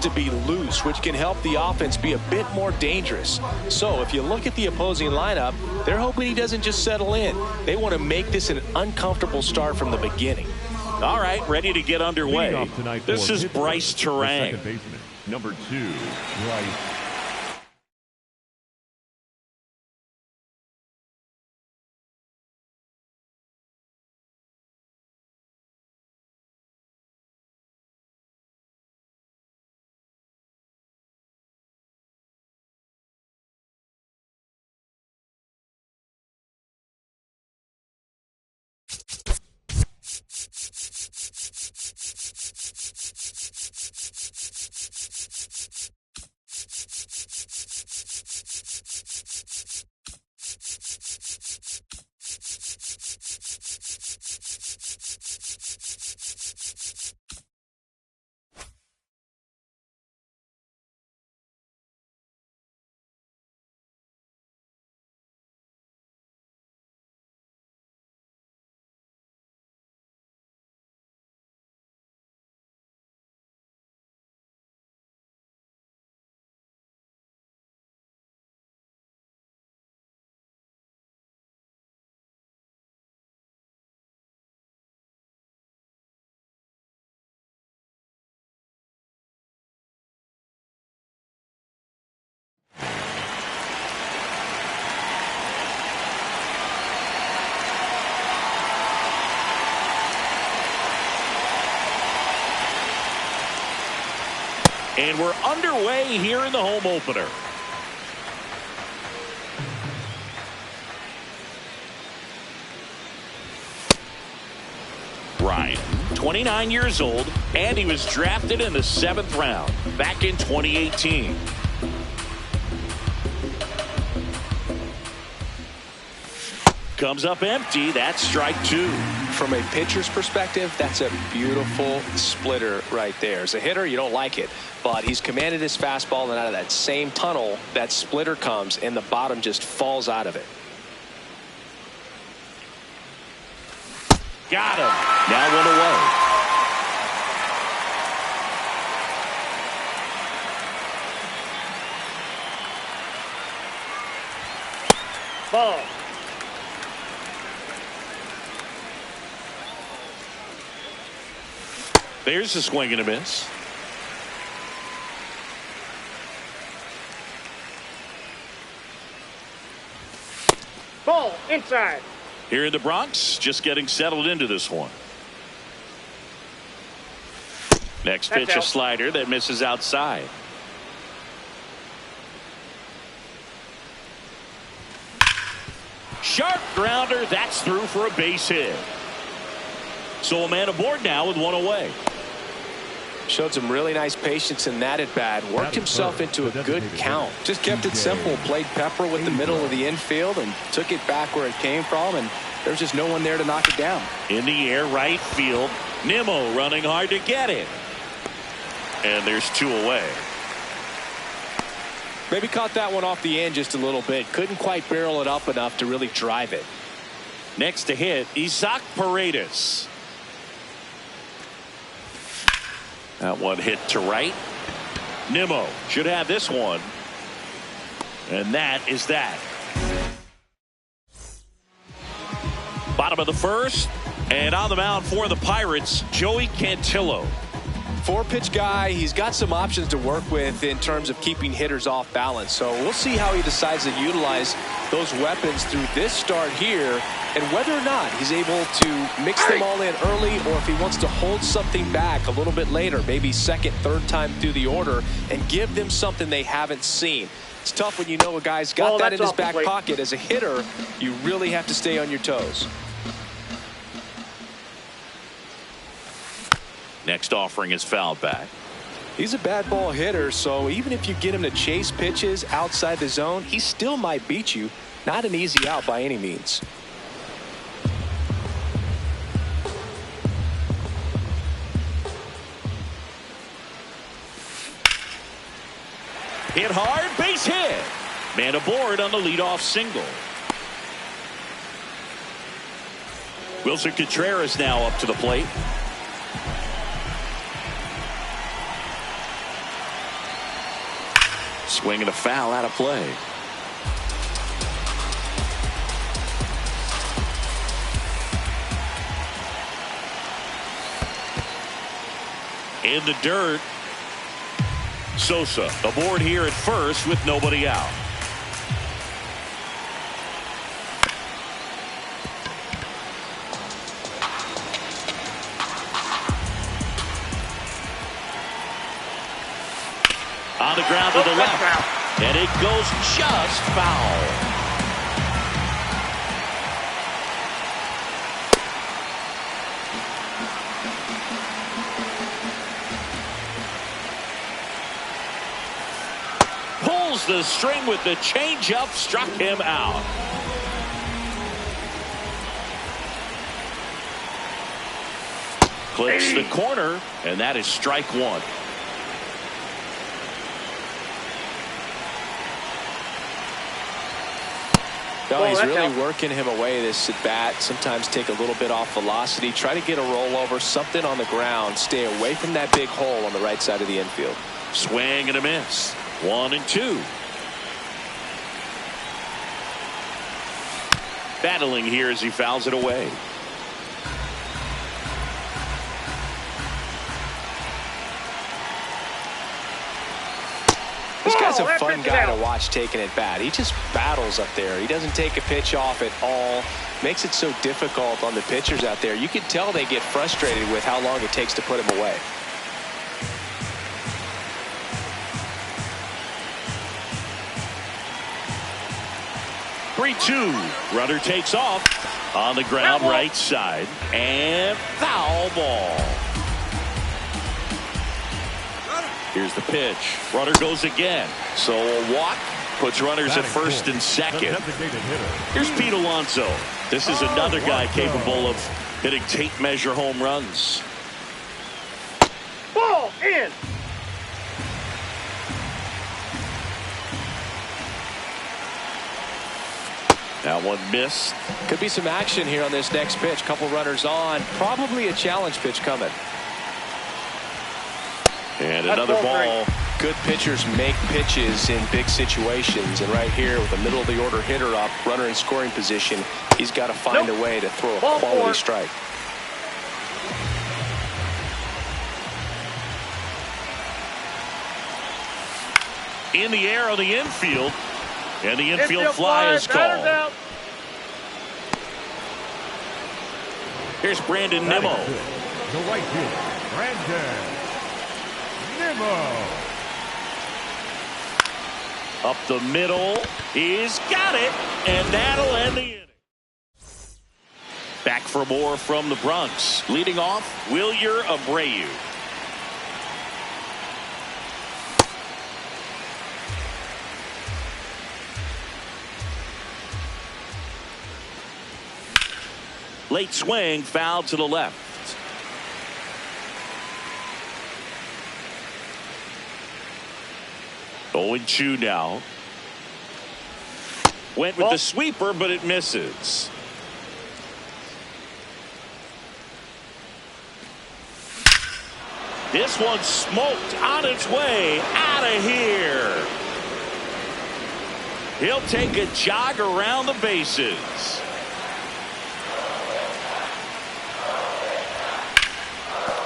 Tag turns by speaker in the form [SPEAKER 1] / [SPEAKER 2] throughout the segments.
[SPEAKER 1] to be loose, which can help the offense be a bit more dangerous. So if you look at the opposing lineup, they're hoping he doesn't just settle in. They want to make this an uncomfortable start from the beginning.
[SPEAKER 2] All right, ready to get underway. This is Bryce Terang.
[SPEAKER 3] Second baseman, number 2, Bryce.
[SPEAKER 2] And we're underway here in the home opener. Ryan, 29 years old, and he was drafted in the 7th round back in 2018. Comes up empty. That's strike 2.
[SPEAKER 1] From a pitcher's perspective, that's a beautiful splitter right there. As a hitter, you don't like it, but he's commanded his fastball, and out of that same tunnel, that splitter comes, and the bottom just falls out of it.
[SPEAKER 2] Got him. Now 1 away.
[SPEAKER 4] Ball.
[SPEAKER 2] There's a swing and a miss.
[SPEAKER 4] Ball inside.
[SPEAKER 2] Here in the Bronx, just getting settled into this one. Next pitch, a slider that misses outside. Sharp grounder, that's through for a base hit. So a man aboard now with 1 away.
[SPEAKER 1] Showed some really nice patience in that at bat. Worked himself into a good count. Just kept it simple. Played pepper with the middle of the infield and took it back where it came from. And there's just no one there to knock it down.
[SPEAKER 2] In the air, right field. Nimmo running hard to get it. And there's 2 away.
[SPEAKER 1] Maybe caught that one off the end just a little bit. Couldn't quite barrel it up enough to really drive it.
[SPEAKER 2] Next to hit, Isaac Paredes. That one hit to right. Nimmo should have this one. And that is that. Bottom of the 1st. And on the mound for the Pirates, Joey Cantillo.
[SPEAKER 1] 4-pitch guy. He's got some options to work with in terms of keeping hitters off balance. So we'll see how he decides to utilize those weapons through this start here, and whether or not he's able to mix them all in early, or if he wants to hold something back a little bit later, maybe 2nd, 3rd time through the order, and give them something they haven't seen. It's tough when you know a guy's got that in his back pocket. As a hitter, you really have to stay on your toes.
[SPEAKER 2] Next offering is fouled back.
[SPEAKER 1] He's a bad ball hitter, so even if you get him to chase pitches outside the zone, he still might beat you. Not an easy out by any means.
[SPEAKER 2] Hit hard, base hit. Man aboard on the leadoff single. Wilson Contreras now up to the plate. Swing and a foul out of play. In the dirt. Sosa aboard here at first with nobody out. On the ground to the left. And it goes just foul. Pulls the string with the changeup, struck him out. Clicks the corner, and that is strike one.
[SPEAKER 1] No, he's really working him away this at bat. Sometimes take a little bit off velocity. Try to get a rollover, something on the ground. Stay away from that big hole on the right side of the infield.
[SPEAKER 2] Swing and a miss. 1-2. Battling here as he fouls it away.
[SPEAKER 1] This guy's a fun guy to watch taking at bat. He just battles up there. He doesn't take a pitch off at all. Makes it so difficult on the pitchers out there. You can tell they get frustrated with how long it takes to put him away.
[SPEAKER 2] Runner takes off on the ground right side and foul ball. Here's the pitch. Runner goes again. So a walk puts runners at first and second. Here's Pete Alonso. This is another guy capable of hitting tape measure home runs.
[SPEAKER 4] Ball in.
[SPEAKER 2] That one missed.
[SPEAKER 1] Could be some action here on this next pitch. Couple runners on. Probably a challenge pitch coming.
[SPEAKER 2] And another ball.
[SPEAKER 1] Good pitchers make pitches in big situations. And right here with the middle of the order hitter up, runner in scoring position, he's got to find a way to throw a quality strike.
[SPEAKER 2] In the air on the infield. And the infield fly is called. Here's Brandon Nimmo.
[SPEAKER 3] The right fielder, Brandon Nimmo.
[SPEAKER 2] Up the middle. He's got it. And that'll end the inning. Back for more from the Bronx. Leading off, Wilyer Abreu. Late swing, foul to the left. Oh, 0-2 now. Went with the sweeper, but it misses. This one smoked on its way out of here. He'll take a jog around the bases.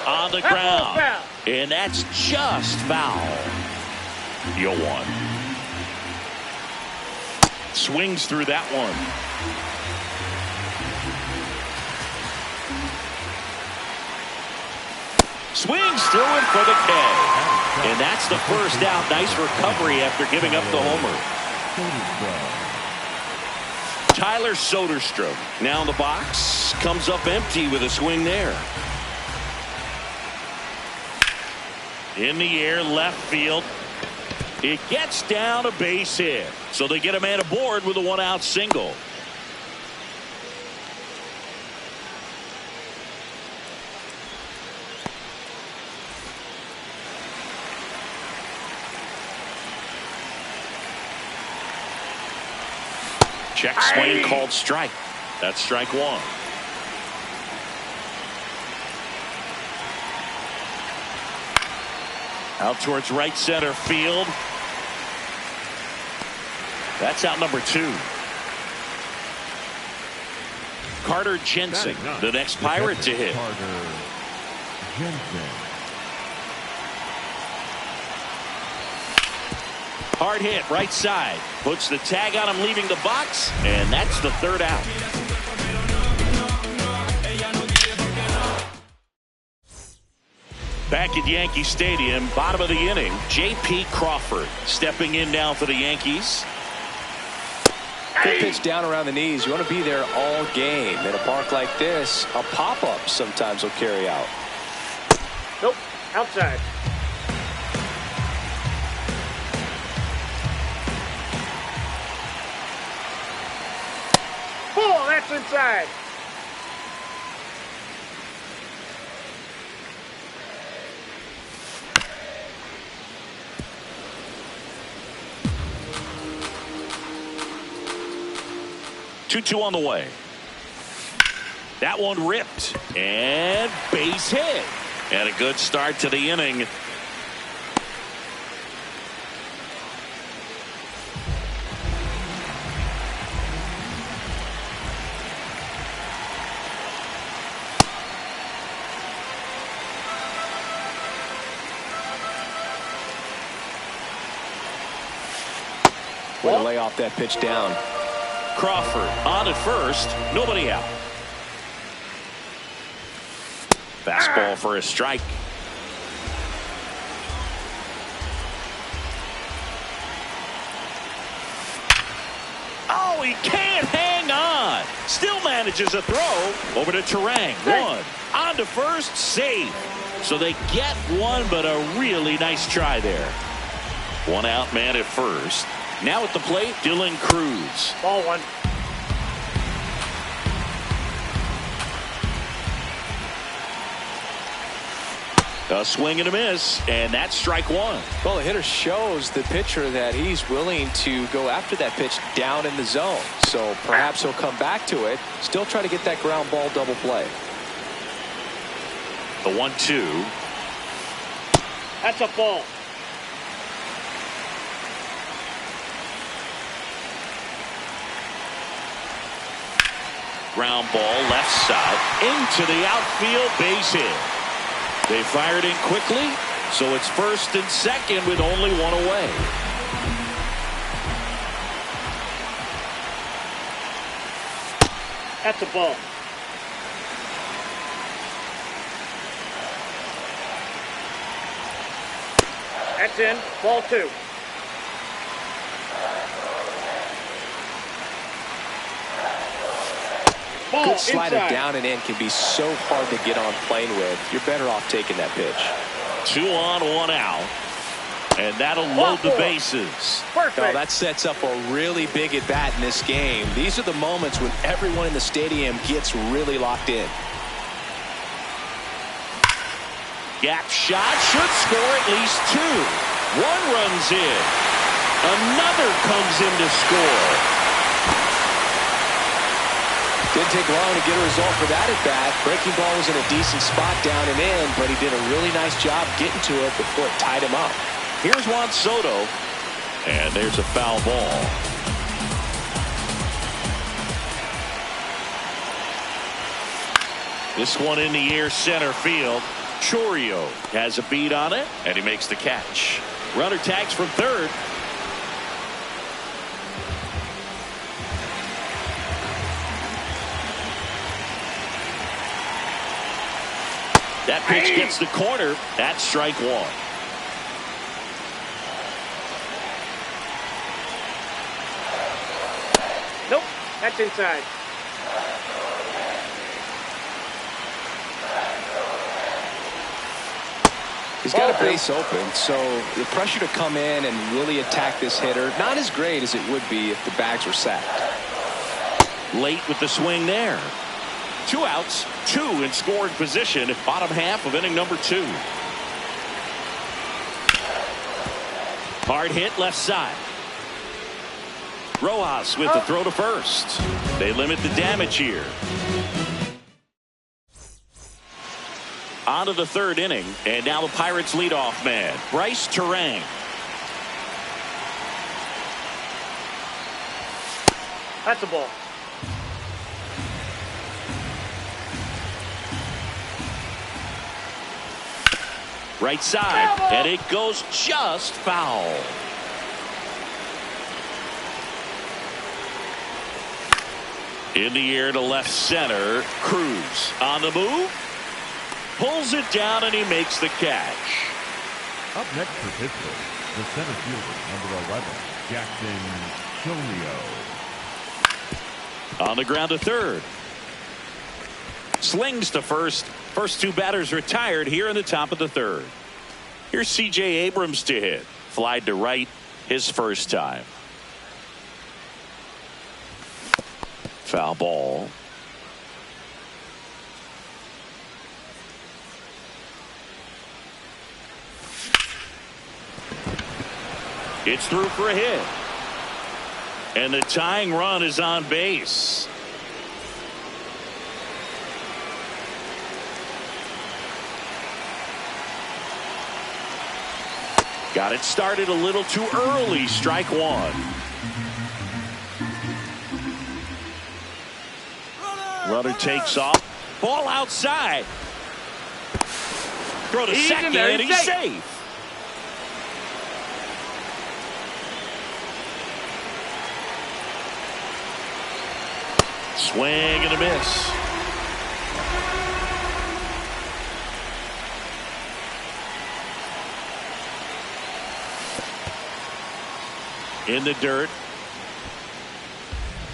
[SPEAKER 2] On the ground. And that's just foul. 0-1. Swings through that one. Swings through it for the K. And that's the first out. Nice recovery after giving up the homer. Tyler Soderstrom now in the box. Comes up empty with a swing there. In the air, left field. It gets down a base hit. So they get a man aboard with a one-out single. Check swing called strike. That's strike one. Out towards right center field. That's out number 2. Carter Jensen, the next Pirate to hit.
[SPEAKER 3] Carter Jensen.
[SPEAKER 2] Hard hit, right side. Puts the tag on him leaving the box, and that's the 3rd out. Back at Yankee Stadium, bottom of the inning, J.P. Crawford stepping in now for the Yankees.
[SPEAKER 1] Good pitch down around the knees. You want to be there all game. In a park like this, a pop-up sometimes will carry out.
[SPEAKER 4] Nope. Outside. Ball. That's inside.
[SPEAKER 2] 2-2 on the way. That one ripped. And base hit. And a good start to the inning.
[SPEAKER 1] Way to lay off that pitch down.
[SPEAKER 2] Crawford on at first, nobody out. Fastball for a strike. Oh, he can't hang on. Still manages a throw over to Terang. One on to first, safe. So they get one, but a really nice try there. One out man at first. Now at the plate, Dylan Cruz.
[SPEAKER 4] Ball 1.
[SPEAKER 2] A swing and a miss, and that's strike 1.
[SPEAKER 1] Well, the hitter shows the pitcher that he's willing to go after that pitch down in the zone. So perhaps he'll come back to it. Still try to get that ground ball double play.
[SPEAKER 2] The 1-2.
[SPEAKER 4] That's a ball.
[SPEAKER 2] Ground ball left side into the outfield, base hit. They fired in quickly, so it's first and second with only one away.
[SPEAKER 4] That's a ball. That's in. Ball 2. Ball
[SPEAKER 1] Good slider
[SPEAKER 4] inside.
[SPEAKER 1] down and in can be so hard to get on plane with. You're better off taking that pitch.
[SPEAKER 2] 2 on, 1 out. And that'll load the bases.
[SPEAKER 4] Perfect.
[SPEAKER 1] Well, that sets up a really big at bat in this game. These are the moments when everyone in the stadium gets really locked in.
[SPEAKER 2] Gap shot should score at least 2. One runs in. Another comes in to score.
[SPEAKER 1] Didn't take long to get a result for that at bat. Breaking ball was in a decent spot down and in, but he did a really nice job getting to it before it tied him up.
[SPEAKER 2] Here's Juan Soto. And there's a foul ball. This one in the air center field. Chorio has a beat on it, and he makes the catch. Runner tags from third. That pitch gets the corner. That's strike 1.
[SPEAKER 4] Nope. That's inside.
[SPEAKER 1] He's got a base open, so the pressure to come in and really attack this hitter, not as great as it would be if the bags were sacked.
[SPEAKER 2] Late with the swing there. 2 outs, 2 in scoring position, bottom half of inning number 2. Hard hit left side. Rojas with the throw to first. They limit the damage here. On to the 3rd inning, and now the Pirates leadoff man, Bryce Terang.
[SPEAKER 4] That's a ball.
[SPEAKER 2] Right side, and it goes just foul. In the air to left center. Cruz on the move. Pulls it down, and he makes the catch.
[SPEAKER 3] Up next for Pittsburgh, the center fielder, number 11, Jackson Chonio.
[SPEAKER 2] On the ground to third. Slings to first. First two batters retired here in the top of the third. Here's C.J. Abrams to hit. Flied to right his first time. Foul ball. It's through for a hit. And the tying run is on base. Got it started a little too early. Strike one. Runner takes off. Ball outside. Throw to second, and he's safe. Swing and a miss. In the dirt.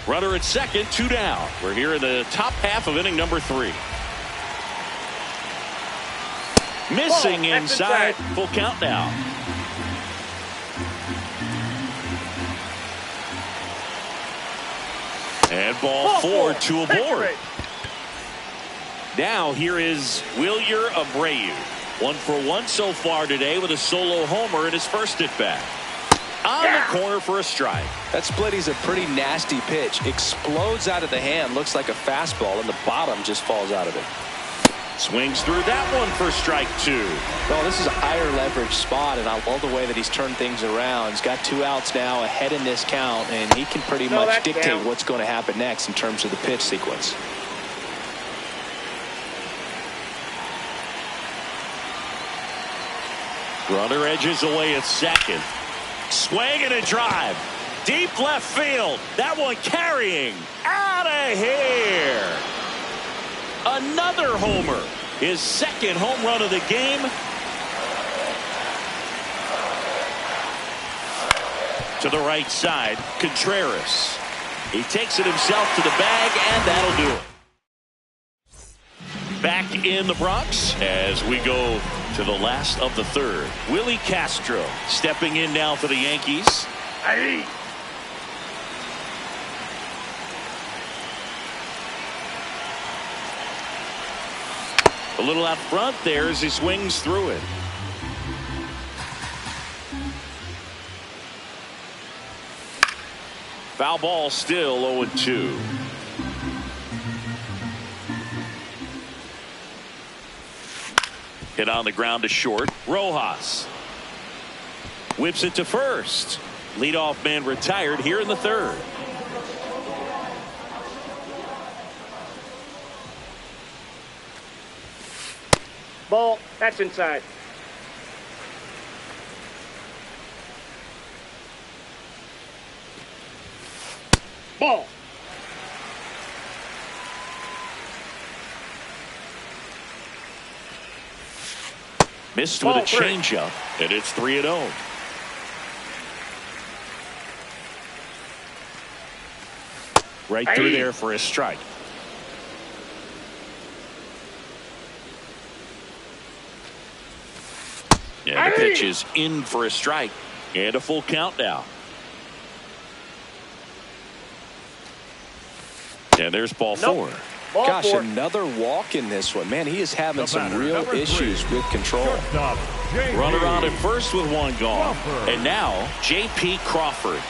[SPEAKER 2] Runner at second, 2 down. We're here in the top half of inning number 3. Missing inside. Full count now. And ball 4, 2 aboard. Now here is Wilyer Abreu. 1 for 1 so far today with a solo homer in his first at bat. On the corner for a strike.
[SPEAKER 1] That splitty's a pretty nasty pitch. Explodes out of the hand. Looks like a fastball, and the bottom just falls out of it.
[SPEAKER 2] Swings through that one for strike 2.
[SPEAKER 1] Well, this is a higher leverage spot, and I love the way that he's turned things around. He's got 2 outs now ahead in this count, and he can pretty much dictate what's going to happen next in terms of the pitch sequence.
[SPEAKER 2] Runner edges away at second. Swing and a drive. Deep left field. That one carrying. Out of here. Another homer. His second home run of the game. To the right side. Contreras. He takes it himself to the bag, and that'll do it. Back in the Bronx as we go to the last of the third. Willie Castro stepping in now for the Yankees. Aye. A little out front there as he swings through it. Foul ball, still 0-2. Hit on the ground to short. Rojas whips it to first. Leadoff man retired here in the third.
[SPEAKER 4] Ball. That's inside. Ball.
[SPEAKER 2] Missed with a changeup, and it's 3-0. Right through there for a strike. And the pitch is in for a strike, and a full count now. And there's ball 4.
[SPEAKER 1] Gosh, another walk in this one. Man, he is having some real issues with control.
[SPEAKER 2] Runner on at first with 1 gone. And now J.P. Crawford.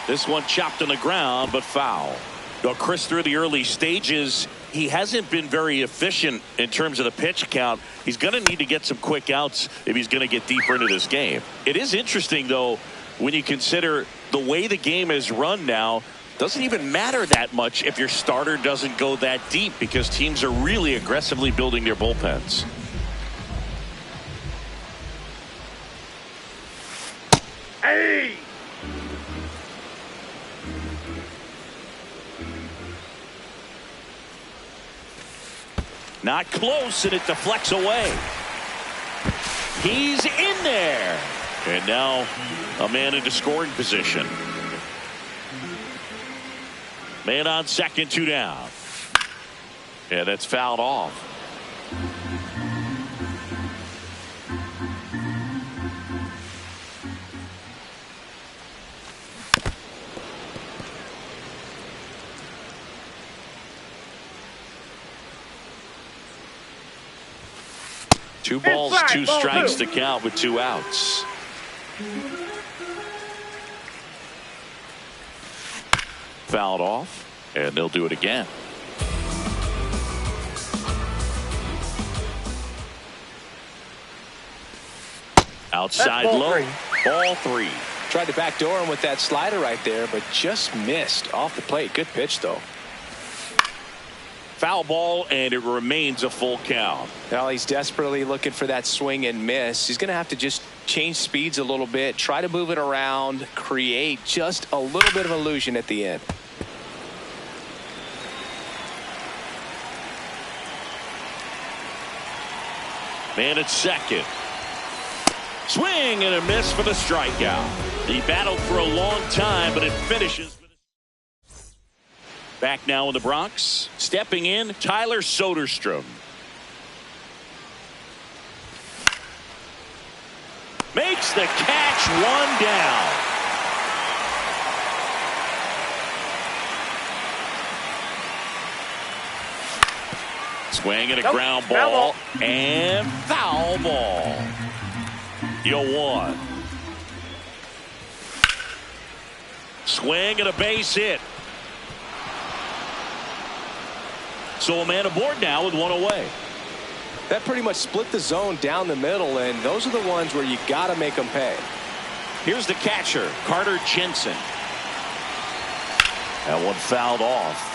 [SPEAKER 2] This one chopped on the ground, but foul. Well, Chris, through the early stages, he hasn't been very efficient in terms of the pitch count. He's going to need to get some quick outs if he's going to get deeper into this game. It is interesting, though, when you consider the way the game is run now, doesn't even matter that much if your starter doesn't go that deep because teams are really aggressively building their bullpens.
[SPEAKER 4] Hey!
[SPEAKER 2] Not close, and it deflects away. He's in there. And now a man into scoring position. Man on second, 2 down. Yeah, that's fouled off. Two balls,
[SPEAKER 4] Inside,
[SPEAKER 2] two
[SPEAKER 4] ball
[SPEAKER 2] strikes
[SPEAKER 4] two.
[SPEAKER 2] to count with 2 outs. Fouled off, and they'll do it again. Outside
[SPEAKER 4] That's ball
[SPEAKER 2] low,
[SPEAKER 4] 3.
[SPEAKER 2] ball 3.
[SPEAKER 1] Tried to backdoor him with that slider right there, but just missed off the plate. Good pitch, though.
[SPEAKER 2] Foul ball, and it remains a full count.
[SPEAKER 1] Well, he's desperately looking for that swing and miss. He's going to have to just change speeds a little bit, try to move it around, create just a little bit of illusion at the end.
[SPEAKER 2] Man at second. Swing and a miss for the strikeout. He battled for a long time, but it finishes. Back now in the Bronx. Stepping in, Tyler Soderstrom. Makes the catch, 1 down. Swing and a ground ball. And foul ball. You'll 1. Swing and a base hit. So a man aboard now with 1 away.
[SPEAKER 1] That pretty much split the zone down the middle, and those are the ones where you got to make them pay.
[SPEAKER 2] Here's the catcher, Carter Jensen. That one fouled off.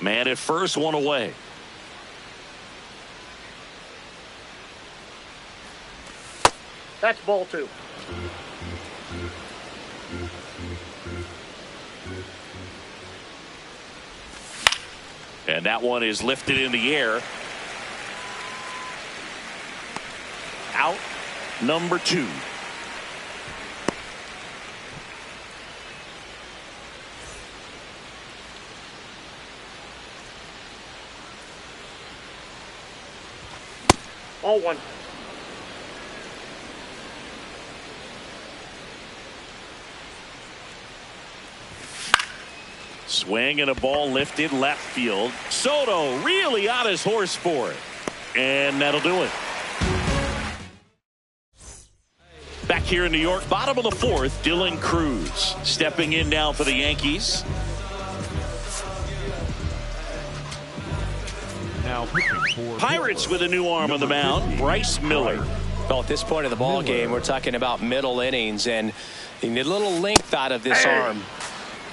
[SPEAKER 2] Man at first, 1 away.
[SPEAKER 4] That's ball 2.
[SPEAKER 2] And that one is lifted in the air. Out number 2.
[SPEAKER 4] Ball 1.
[SPEAKER 2] Swing and a ball lifted left field. Soto really on his horse for it. And that'll do it. Back here in New York, bottom of the 4th, Dylan Cruz stepping in now for the Yankees.
[SPEAKER 3] Now pitching for
[SPEAKER 2] Pirates with a new arm on the mound, Bryce Miller.
[SPEAKER 1] Well, at this point of the ball game, we're talking about middle innings, and you need a little length out of this arm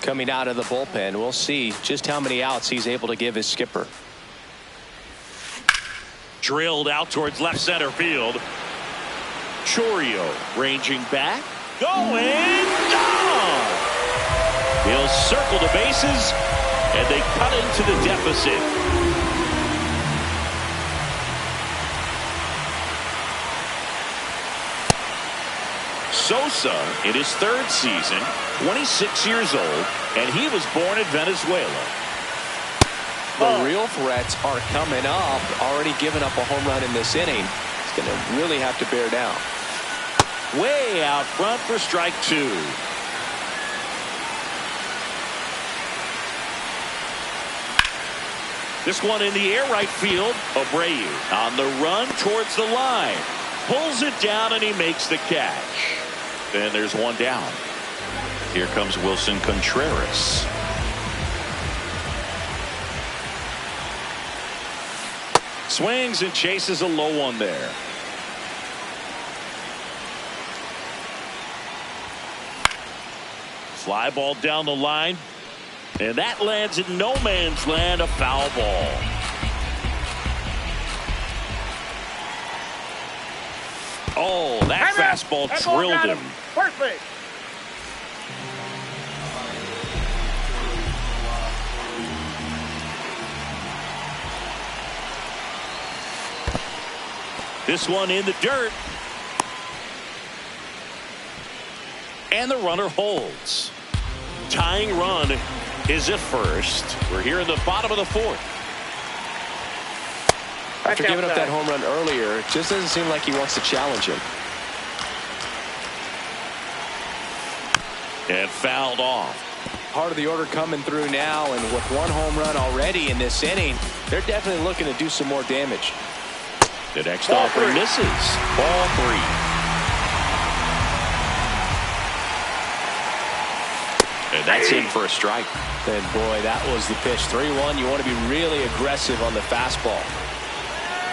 [SPEAKER 1] coming out of the bullpen. We'll see just how many outs he's able to give his skipper.
[SPEAKER 2] Drilled out towards left center field. Chorio ranging back. Going down. He'll circle the bases, and they cut into the deficit. Sosa in his 3rd season, 26 years old, and he was born in Venezuela.
[SPEAKER 1] The real threats are coming up. Already given up a home run in this inning. He's going to really have to bear down.
[SPEAKER 2] Way out front for strike 2. This one in the air right field. Abreu on the run towards the line. Pulls it down and he makes the catch. And there's one down. Here comes Wilson Contreras. Swings and chases a low one there. Fly ball down the line. And that lands in no man's land, a foul ball. Oh, that fastball drilled him.
[SPEAKER 4] First base.
[SPEAKER 2] This one in the dirt. And the runner holds. Tying run is at first. We're here in the bottom of the fourth.
[SPEAKER 1] After giving up that home run earlier, it just doesn't seem like he wants to challenge him.
[SPEAKER 2] And fouled off.
[SPEAKER 1] Part of the order coming through now, and with one home run already in this inning, they're definitely looking to do some more damage.
[SPEAKER 2] The next offering misses. Ball 3. And that's in for a strike.
[SPEAKER 1] And boy, that was the pitch. 3-1. You want to be really aggressive on the fastball.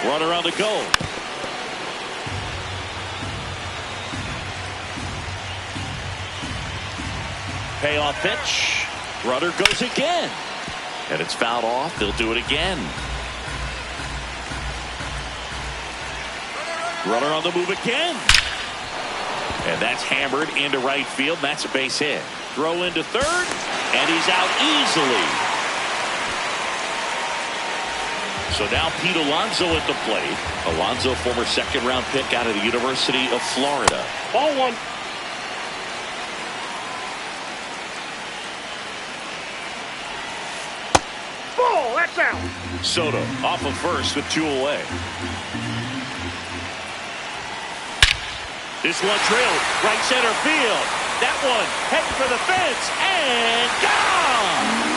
[SPEAKER 2] Runner on the go. Payoff pitch. Runner goes again. And it's fouled off. They'll do it again. Runner on the move again. And that's hammered into right field. That's a base hit. Throw into third. And he's out easily. So now Pete Alonso at the plate. Alonso, former second-round pick out of the University of Florida.
[SPEAKER 4] Ball 1. Ball, that's out.
[SPEAKER 2] Soto off of first with 2 away. This one drilled right center field. That one heading for the fence and gone.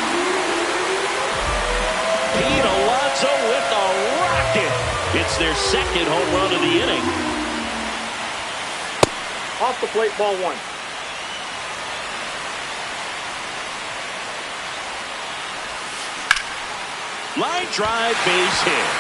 [SPEAKER 2] Pete Alonso with the rocket. It's their second home run of the inning.
[SPEAKER 4] Off the plate, ball 1.
[SPEAKER 2] Line drive, base hit.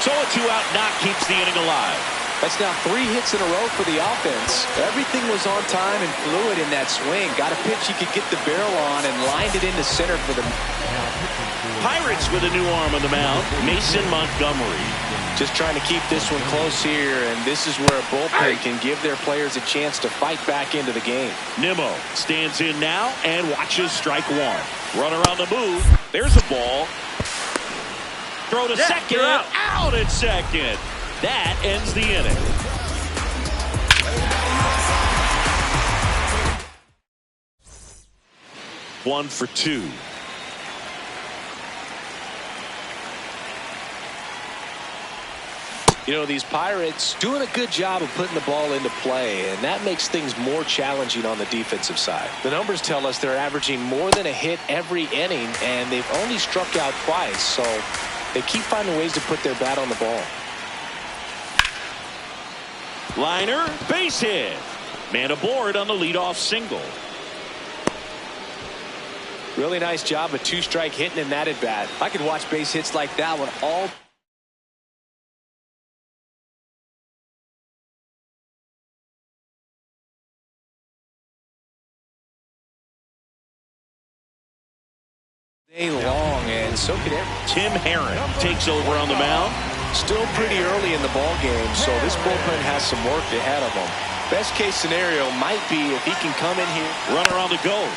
[SPEAKER 2] So a 2-out knock keeps the inning alive.
[SPEAKER 1] That's now 3 hits in a row for the offense. Everything was on time and fluid in that swing. Got a pitch he could get the barrel on and lined it into center for the
[SPEAKER 2] Pirates with a new arm on the mound, Mason Montgomery.
[SPEAKER 1] Just trying to keep this one close here, and this is where a bullpen can give their players a chance to fight back into the game.
[SPEAKER 2] Nimmo stands in now and watches strike 1. Runner on the move. There's a ball. Throw to second. Out at second. That ends the inning. One for 2.
[SPEAKER 1] You know, these Pirates doing a good job of putting the ball into play, and that makes things more challenging on the defensive side. The numbers tell us they're averaging more than a hit every inning, and they've only struck out twice, so they keep finding ways to put their bat on the ball.
[SPEAKER 2] Liner, base hit. Man aboard on the leadoff single.
[SPEAKER 1] Really nice job of 2-strike hitting in that at bat. I could watch base hits like that one all day long, and so could everyone.
[SPEAKER 2] Tim Herron takes over on the mound.
[SPEAKER 1] Still pretty early in the ball game, so this bullpen has some work ahead of them. Best case scenario might be if he can come in here.
[SPEAKER 2] Runner on the go.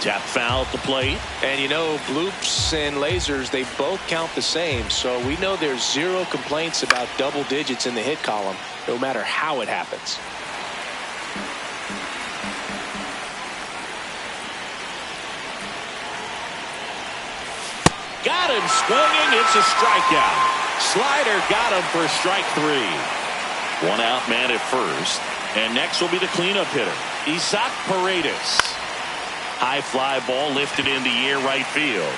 [SPEAKER 2] Tap foul at the plate.
[SPEAKER 1] And you know, bloops and lasers, they both count the same, so we know there's 0 complaints about double digits in the hit column, no matter how it happens.
[SPEAKER 2] Got him swinging. It's a strikeout. Slider got him for strike 3. 1 out, man at first. And next will be the cleanup hitter, Isaac Paredes. High fly ball lifted in the air right field.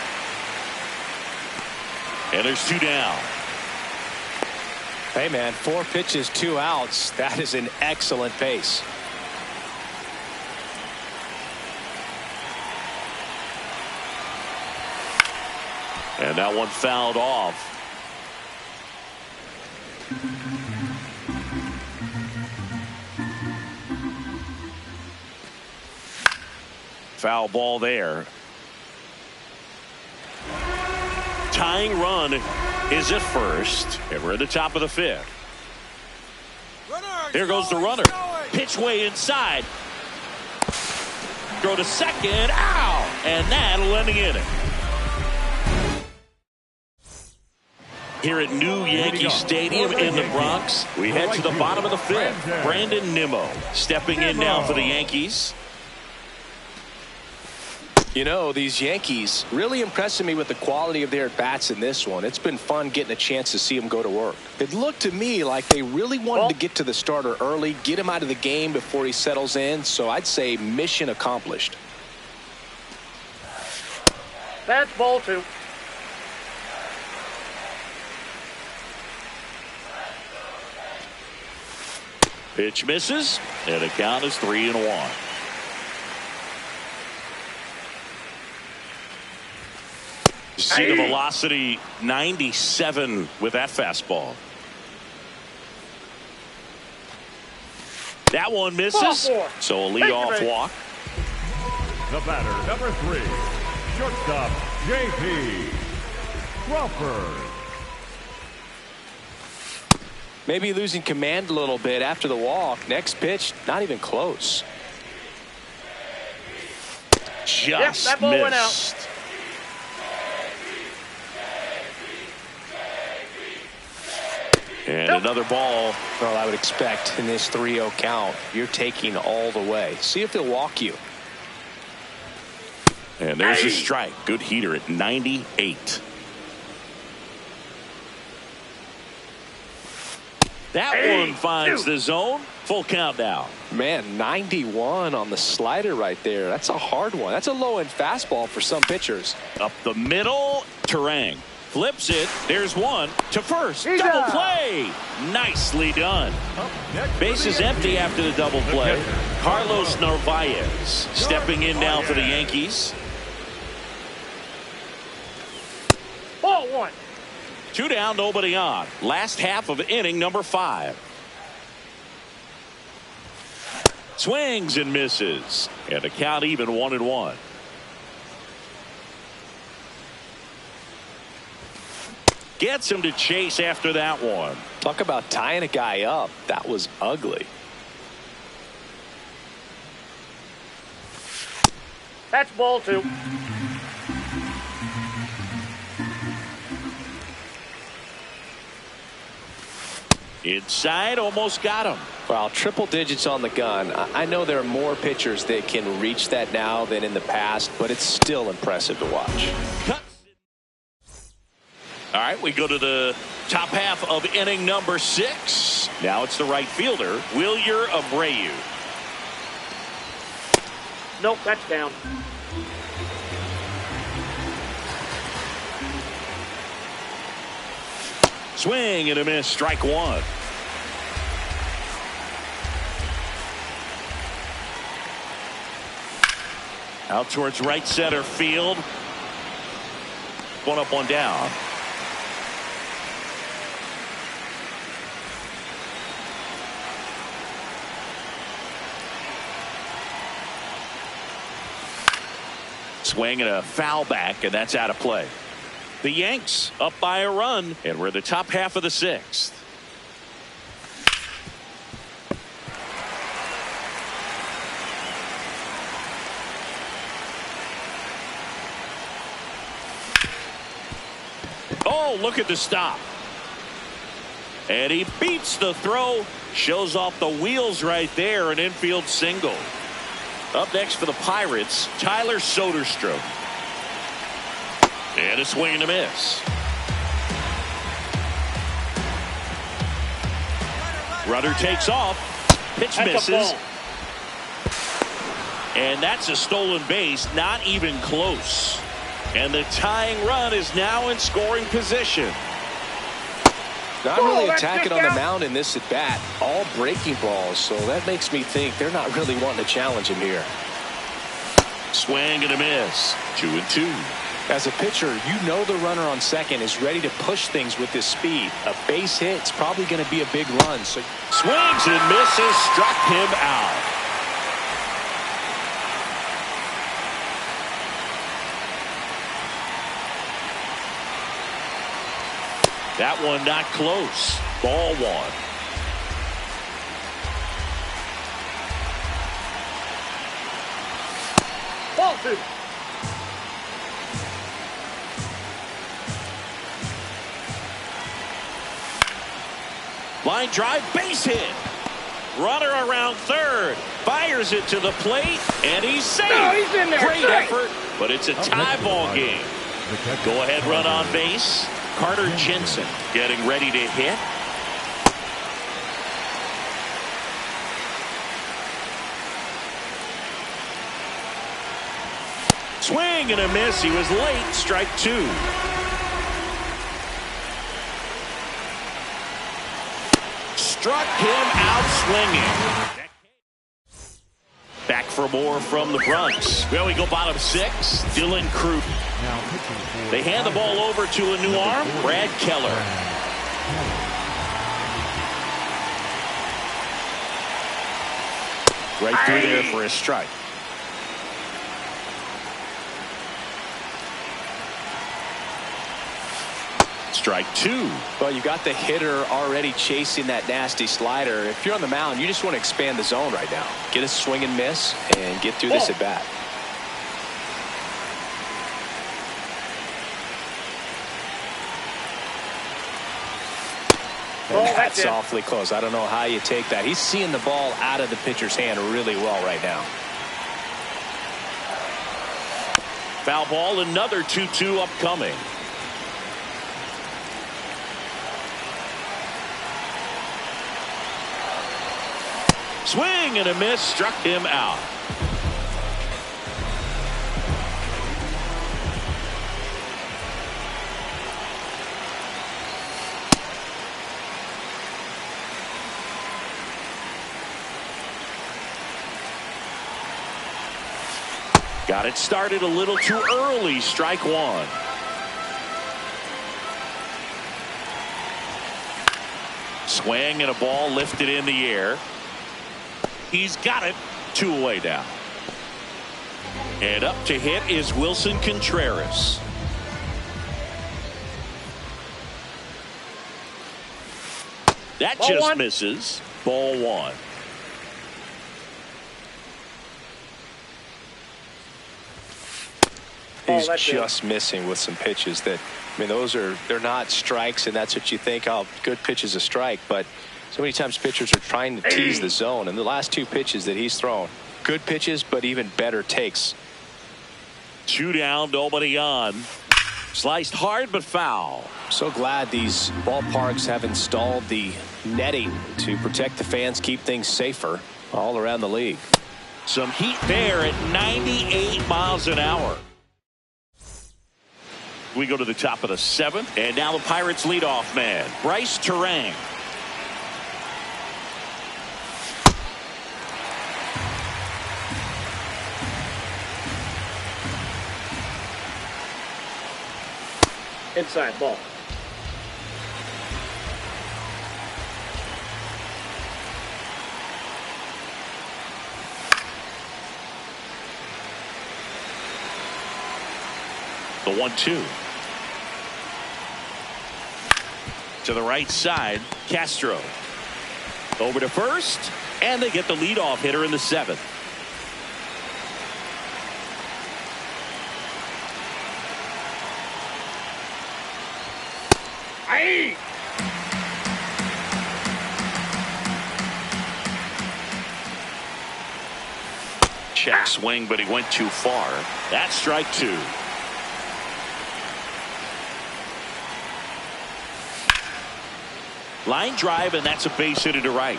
[SPEAKER 2] And there's 2 down.
[SPEAKER 1] Hey, man, 4 pitches, 2 outs. That is an excellent pace.
[SPEAKER 2] And that one fouled off. Foul ball there. Tying run is at first, and we're at the top of the 5th. There goes the runner. Pitch way inside. Throw to second. Ow! And that'll end the inning. Here at New Yankee Stadium in the Bronx, we head to the bottom of the 5th. Brandon Nimmo stepping in now for the Yankees.
[SPEAKER 1] You know, these Yankees really impressing me with the quality of their at-bats in this one. It's been fun getting a chance to see them go to work. It looked to me like they really wanted to get to the starter early, get him out of the game before he settles in. So I'd say mission accomplished.
[SPEAKER 4] That's ball 2.
[SPEAKER 2] Pitch misses, and the count is 3-1. See the velocity, 97 with that fastball. That one misses, so a leadoff walk.
[SPEAKER 3] The batter, number 3, shortstop, J.P. Crawford.
[SPEAKER 1] Maybe losing command a little bit after the walk. Next pitch, not even close.
[SPEAKER 2] Just
[SPEAKER 4] that ball went out.
[SPEAKER 2] missed. And another ball.
[SPEAKER 1] Well, I would expect in this 3-0 count, you're taking all the way. See if they'll walk you.
[SPEAKER 2] And there's a strike. Good heater at 98. That one finds the zone. Full count now.
[SPEAKER 1] Man, 91 on the slider right there. That's a hard one. That's a low-end fastball for some pitchers.
[SPEAKER 2] Up the middle, Terang flips it. There's one to first. Double play. Nicely done. Base is empty after the double play. Carlos Narvaez stepping in now for the Yankees.
[SPEAKER 4] Ball 1.
[SPEAKER 2] 2 down, nobody on. Last half of inning number 5. Swings and misses. And the count even 1-1. Gets him to chase after that one.
[SPEAKER 1] Talk about tying a guy up. That was ugly.
[SPEAKER 4] That's ball 2.
[SPEAKER 2] Inside, almost got him.
[SPEAKER 1] Well, triple digits on the gun. I know there are more pitchers that can reach that now than in the past, but it's still impressive to watch.
[SPEAKER 2] All right, we go to the top half of inning number 6. Now it's the right fielder, Wilyer Abreu.
[SPEAKER 4] Nope, that's down.
[SPEAKER 2] Swing and a miss, strike 1. Out towards right center field. One up, one down. Swing and a foul back, and that's out of play. The Yanks up by a run, and we're in the top half of the 6th. Oh, look at the stop. And he beats the throw. Shows off the wheels right there. An infield single. Up next for the Pirates, Tyler Soderstrom. And a swing and a miss. Runner takes off. Pitch misses. And that's a stolen base. Not even close. And the tying run is now in scoring position.
[SPEAKER 1] Not really attacking on the mound in this at bat. All breaking balls, so that makes me think they're not really wanting to challenge him here.
[SPEAKER 2] Swing and a miss. 2-2.
[SPEAKER 1] As a pitcher, you know the runner on second is ready to push things with his speed. A base hit's probably going to be a big run. So
[SPEAKER 2] swings and misses, struck him out. That one not close. Ball 1.
[SPEAKER 4] Ball 2.
[SPEAKER 2] Line drive, base hit. Runner around third. Fires it to the plate, and he's safe.
[SPEAKER 4] No, he's in there.
[SPEAKER 2] Great
[SPEAKER 4] Safe.
[SPEAKER 2] effort, but it's a tie ball game. Go ahead run on base. Carter Jensen getting ready to hit. Swing and a miss. He was late. Strike 2. Struck him out swinging. Back for more from the Bronx. Well, we go bottom 6. Dylan Crute. They hand the ball over to a new arm, Brad Keller.
[SPEAKER 1] right through there for a strike.
[SPEAKER 2] Strike 2.
[SPEAKER 1] Well, you got the hitter already chasing that nasty slider. If you're on the mound, you just want to expand the zone right now. Get a swing and miss and get through this at bat. And that's awfully close. I don't know how you take that. He's seeing the ball out of the pitcher's hand really well right now.
[SPEAKER 2] Foul ball, another 2-2 upcoming. Swing and a miss, struck him out. Got it started a little too early. Strike 1. Swing and a ball lifted in the air. He's got it. 2 away now. And up to hit is Wilson Contreras. That
[SPEAKER 4] Ball
[SPEAKER 2] just
[SPEAKER 4] 1.
[SPEAKER 2] misses. Ball 1.
[SPEAKER 1] He's just missing with some pitches that, I mean, they're not strikes, and that's what you think, oh, good pitch is a strike. But so many times pitchers are trying to tease the zone, and the last 2 pitches that he's thrown, good pitches, but even better takes.
[SPEAKER 2] 2 down, nobody on. Sliced hard but foul.
[SPEAKER 1] So glad these ballparks have installed the netting to protect the fans, keep things safer all around the league.
[SPEAKER 2] Some heat there at 98 miles an hour. We go to the top of the 7th, and now the Pirates leadoff man, Bryce Terang.
[SPEAKER 4] Inside ball.
[SPEAKER 2] The 1-2. To the right side, Castro. Over to first, and they get the leadoff hitter in the 7th.
[SPEAKER 4] Aye.
[SPEAKER 2] Check swing, but he went too far. That's strike 2. Line drive, and that's a base hit to right.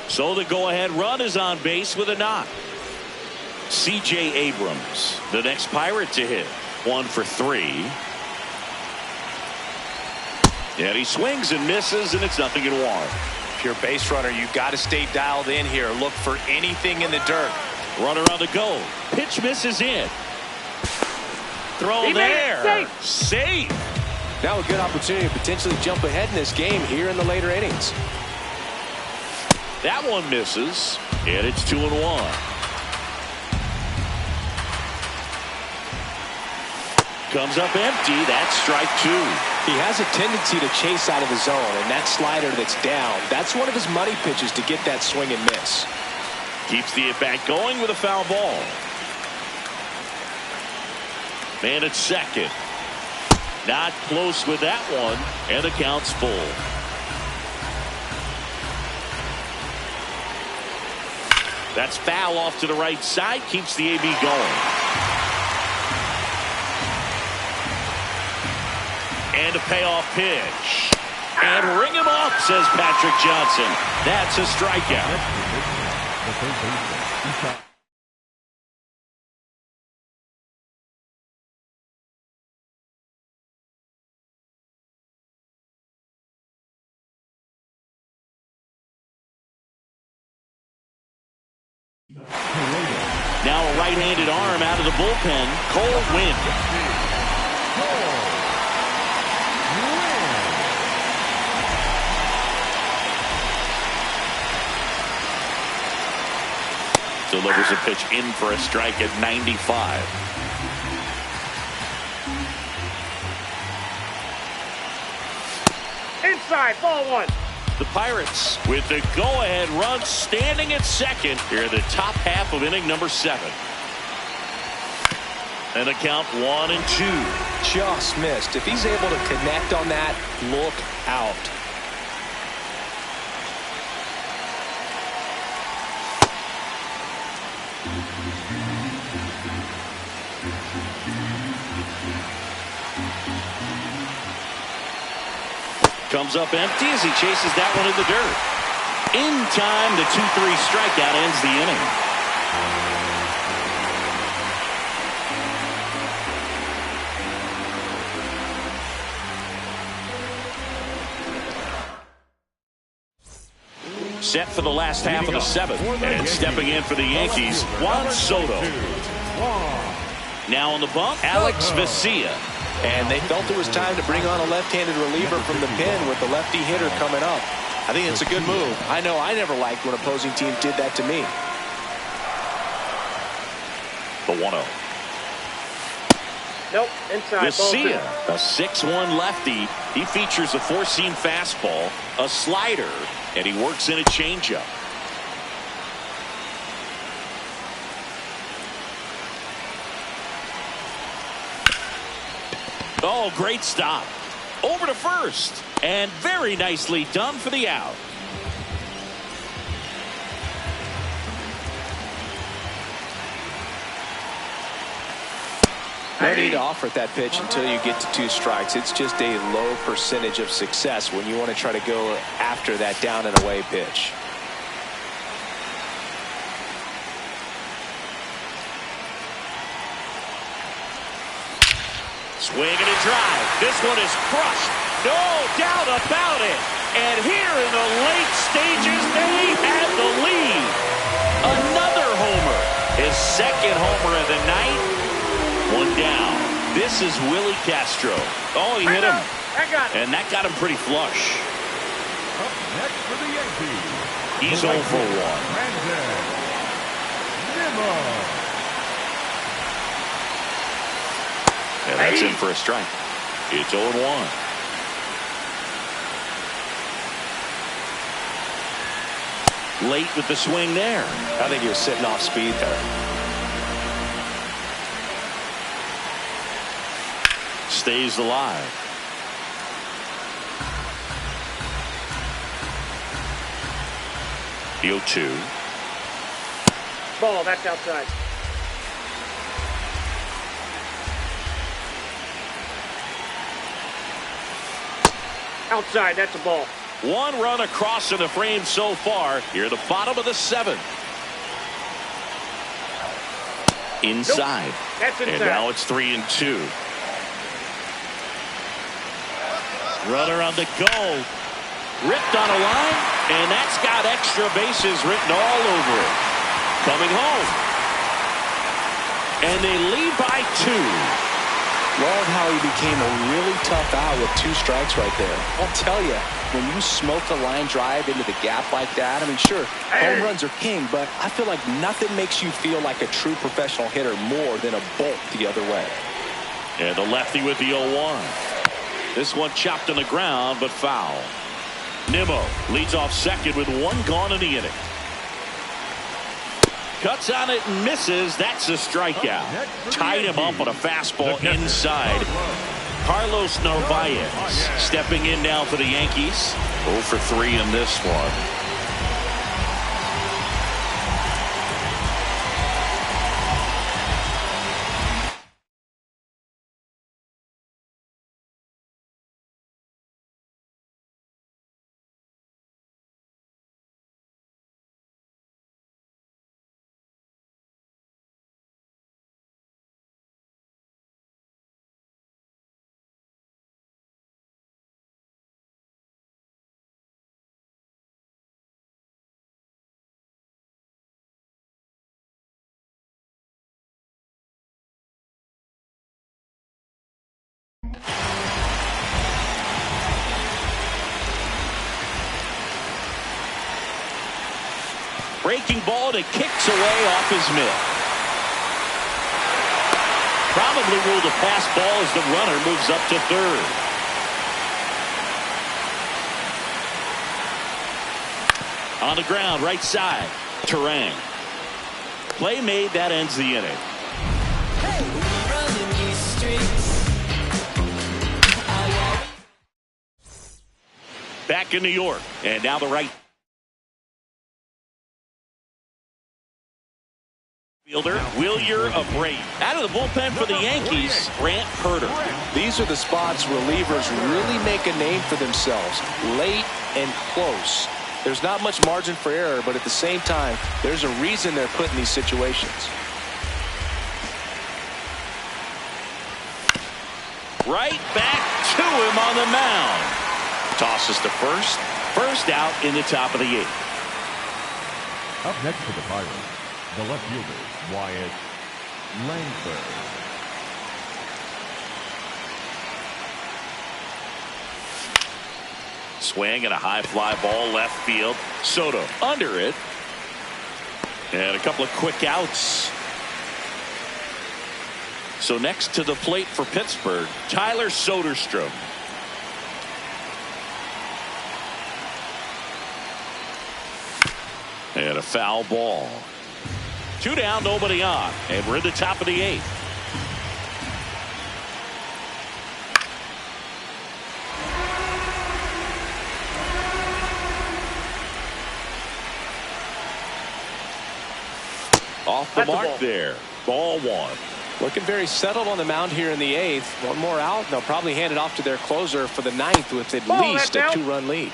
[SPEAKER 2] So the go-ahead run is on base with a knock. C.J. Abrams, the next Pirate to hit. 1 for 3. And he swings and misses, and it's 0-1.
[SPEAKER 1] If you're a base runner, you've got to stay dialed in here. Look for anything in the dirt.
[SPEAKER 2] Runner on the go. Pitch misses in. Throw
[SPEAKER 4] He
[SPEAKER 2] there.
[SPEAKER 4] made it
[SPEAKER 2] Safe.
[SPEAKER 1] Now a good opportunity to potentially jump ahead in this game here in the later innings.
[SPEAKER 2] That one misses, and it's 2-1. Comes up empty. That's strike 2.
[SPEAKER 1] He has a tendency to chase out of the zone, and that slider that's down, that's one of his money pitches to get that swing and miss.
[SPEAKER 2] Keeps the at-bat going with a foul ball. Man at second. Not close with that one, and the count's full. That's foul off to the right side. Keeps the AB going. And a payoff pitch. And ring him up, says Patrick Johnson. That's a strikeout.
[SPEAKER 3] The third baseman.
[SPEAKER 2] Now a right-handed arm out of the bullpen. Cold wind. Delivers a pitch in for a strike at 95.
[SPEAKER 4] Inside, ball 1.
[SPEAKER 2] The Pirates with the go-ahead run standing at second here in the top half of inning number 7. And the count 1-2.
[SPEAKER 1] Just missed. If he's able to connect on that, look out.
[SPEAKER 2] Comes up empty as he chases that one in the dirt. In time, the 2-3 strikeout ends the inning. Set for the last half of the 7th. And stepping in for the Yankees, Juan Soto. Now on the bump, Alex Vesia.
[SPEAKER 1] And they felt it was time to bring on a left-handed reliever from the pen with the lefty hitter coming up. I think it's a good move. I know I never liked when opposing teams did that to me.
[SPEAKER 2] The 1-0.
[SPEAKER 4] Nope, inside, ball 2.
[SPEAKER 2] Vesia, a 6'1 lefty. He features a 4-seam fastball, a slider, and he works in a changeup. Oh, great stop. Over to first. And very nicely done for the out.
[SPEAKER 1] No need to offer at that pitch until you get to 2 strikes. It's just a low percentage of success when you want to try to go after that down and away pitch.
[SPEAKER 2] Swing and a drive. This one is crushed. No doubt about it. And here in the late stages, they had the lead. Another homer. His second homer of the night. One down. This is Willie Castro. Oh, he hit him. And that got him pretty flush.
[SPEAKER 3] Up next for the Yankees.
[SPEAKER 2] He's 0 for 1.
[SPEAKER 3] Brandon Nimmo.
[SPEAKER 2] And that's in for a strike. It's 0-1. Late with the swing there.
[SPEAKER 1] I think he was sitting off speed there.
[SPEAKER 2] Stays alive. The 0-2.
[SPEAKER 4] Ball, that's outside. Outside, that's a ball.
[SPEAKER 2] One run across in the frame so far. Here, the bottom of the 7th. Inside.
[SPEAKER 4] Nope. That's inside.
[SPEAKER 2] And now it's 3-2. Runner on the go. Ripped on a line, and that's got extra bases written all over it. Coming home. And they lead by 2.
[SPEAKER 1] Love how he became a really tough out with 2 strikes right there. I'll tell you, when you smoke a line drive into the gap like that, I mean, sure, home runs are king, but I feel like nothing makes you feel like a true professional hitter more than a bolt the other way.
[SPEAKER 2] And the lefty with the 0-1. This one chopped on the ground, but foul. Nimmo leads off second with 1 gone in the inning. Cuts on it and misses. That's a strikeout. Tied him up on a fastball inside. Carlos Narvaez stepping in now for the Yankees. 0 for 3 in this one. Breaking ball that kicks away off his mitt. Probably ruled a pass ball as the runner moves up to third. On the ground, right side. Terang. Play made, that ends the inning. Back in New York, and now the right fielder, Wilyer Abreu. Out of the bullpen for the Yankees, Grant Herter.
[SPEAKER 1] These are the spots relievers really make a name for themselves, late and close. There's not much margin for error, but at the same time, there's a reason they're put in these situations.
[SPEAKER 2] Right back to him on the mound. Tosses to first. First out in the top of the 8th.
[SPEAKER 3] Up next for the Pirates, the left fielder, Wyatt Langford.
[SPEAKER 2] Swing and a high fly ball left field. Soto under it. And a couple of quick outs. So next to the plate for Pittsburgh, Tyler Soderstrom. And a foul ball. 2 down, nobody on. And we're in the top of the 8th. Off the mark there. Ball 1.
[SPEAKER 1] Looking very settled on the mound here in the 8th. One more out, and they'll probably hand it off to their closer for the 9th with at least a 2-run lead.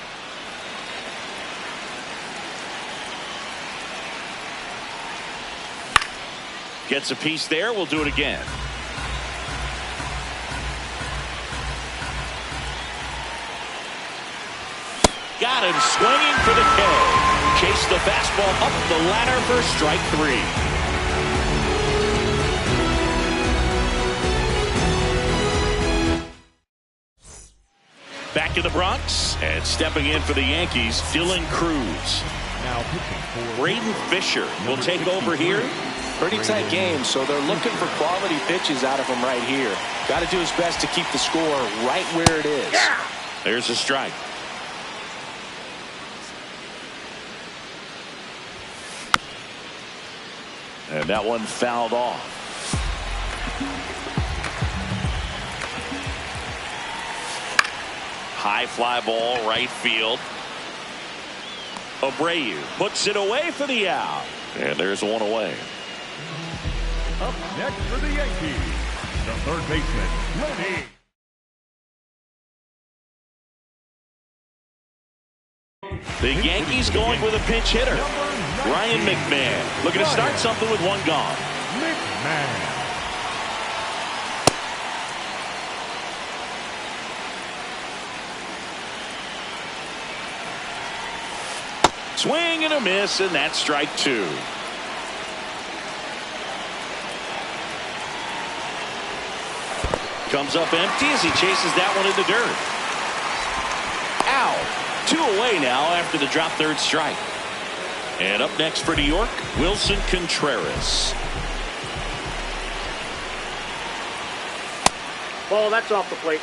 [SPEAKER 2] Gets a piece there. We'll do it again. Got him swinging for the K. Chase the fastball up the ladder for strike 3. Back in the Bronx, and stepping in for the Yankees, Dylan Cruz.
[SPEAKER 3] Now pitching for
[SPEAKER 2] Braden Fisher will take over here.
[SPEAKER 1] Pretty tight game, so they're looking for quality pitches out of him right here. Got to do his best to keep the score right where it is.
[SPEAKER 4] Yeah.
[SPEAKER 2] There's a strike. And that one fouled off. High fly ball, right field. Abreu puts it away for the out. And there's one away.
[SPEAKER 3] up next for the Yankees, the third baseman, Lenny.
[SPEAKER 2] The Yankees going with a pinch hitter. Ryan McMahon looking to start something with one gone.
[SPEAKER 3] McMahon.
[SPEAKER 2] Swing and a miss, and that's strike 2. Comes up empty as he chases that one in the dirt. Ow. 2 away now after the drop third strike. And up next for New York, Wilson Contreras.
[SPEAKER 4] Ball, that's off the plate.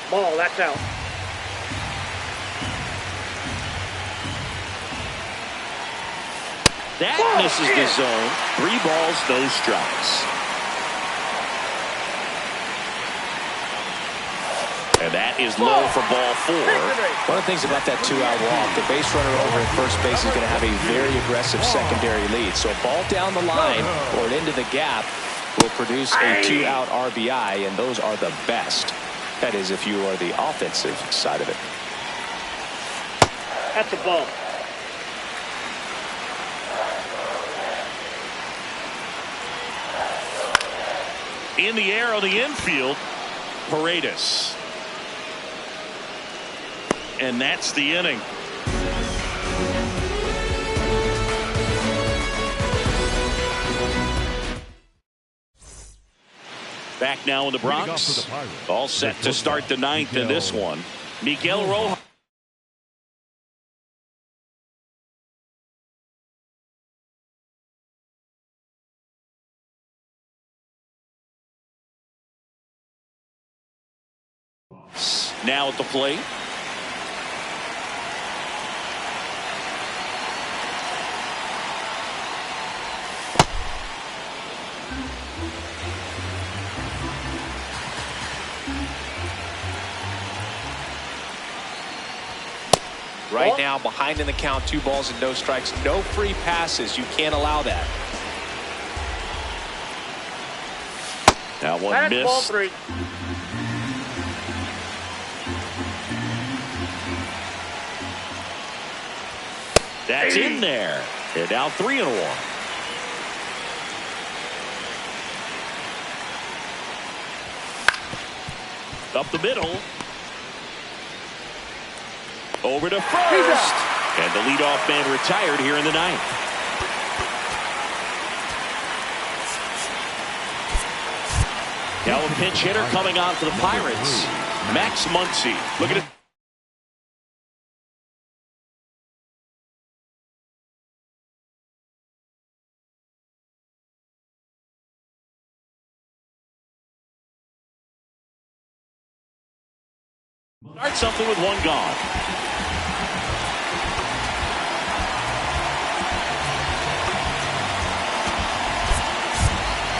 [SPEAKER 4] Ball, that's out.
[SPEAKER 2] That misses the zone. 3 balls, no strikes. And that is low for ball 4.
[SPEAKER 1] One of the things about that 2-out walk, the base runner over at first base is going to have a very aggressive secondary lead. So a ball down the line or into the gap will produce a 2-out RBI, and those are the best. That is, if you are the offensive side of it.
[SPEAKER 4] That's a ball.
[SPEAKER 2] In the air on the infield, Paredes. And that's the inning. Back now in the Bronx. All set to start the 9th in this one. Miguel Rojas. Now at the plate.
[SPEAKER 1] Right now, behind in the count, 2 balls and no strikes, no free passes. You can't allow that.
[SPEAKER 2] Now one
[SPEAKER 4] That's
[SPEAKER 2] miss.
[SPEAKER 4] ball 3.
[SPEAKER 2] That's in there. They're down 3-1. Up the middle. Over to first. And the leadoff man retired here in the 9th. Now a pinch hitter coming on for the Pirates. Max Muncy. Look at it. Start something with 1 gone.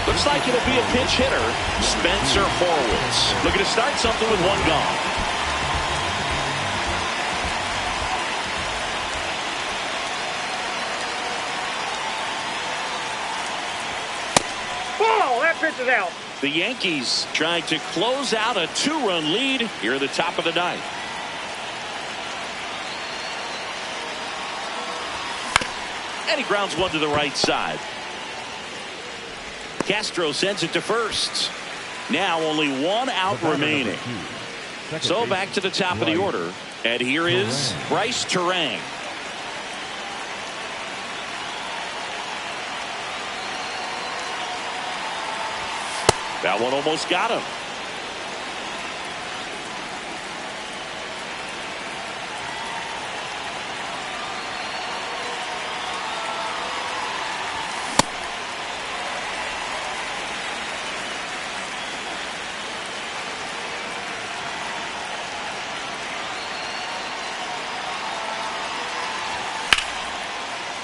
[SPEAKER 2] Looks like it'll be a pinch hitter, Spencer Horwitz. Looking to start something with 1 gone.
[SPEAKER 4] Ball, that pitch is out.
[SPEAKER 2] The Yankees trying to close out a 2-run lead here at the top of the 9th. And he grounds one to the right side. Castro sends it to first. Now only 1 out remaining. So back to the top of the order. And here is Bryce Terang. That one almost got him.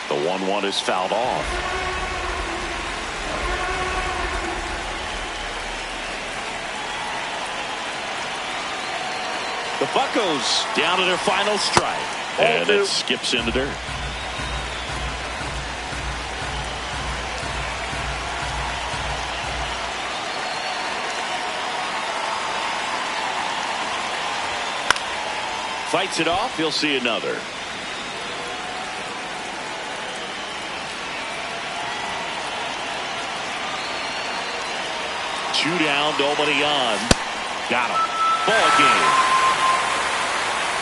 [SPEAKER 2] The 1-1 is fouled off. The Buccos down to their final strike. And it skips in the dirt. Fights it off. He'll see another. Two down, nobody on. Got him. ball game.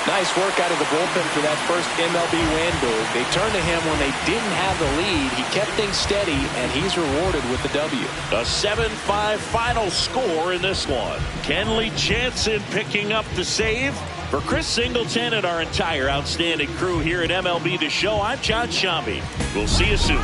[SPEAKER 1] Nice work out of the bullpen for that first MLB win, Boog. They turned to him when they didn't have the lead. He kept things steady, and he's rewarded with the W.
[SPEAKER 2] A 7-5 final score in this one. Kenley Jansen picking up the save. For Chris Singleton and our entire outstanding crew here at MLB The Show, I'm John Shambi. We'll see you soon.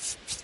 [SPEAKER 5] You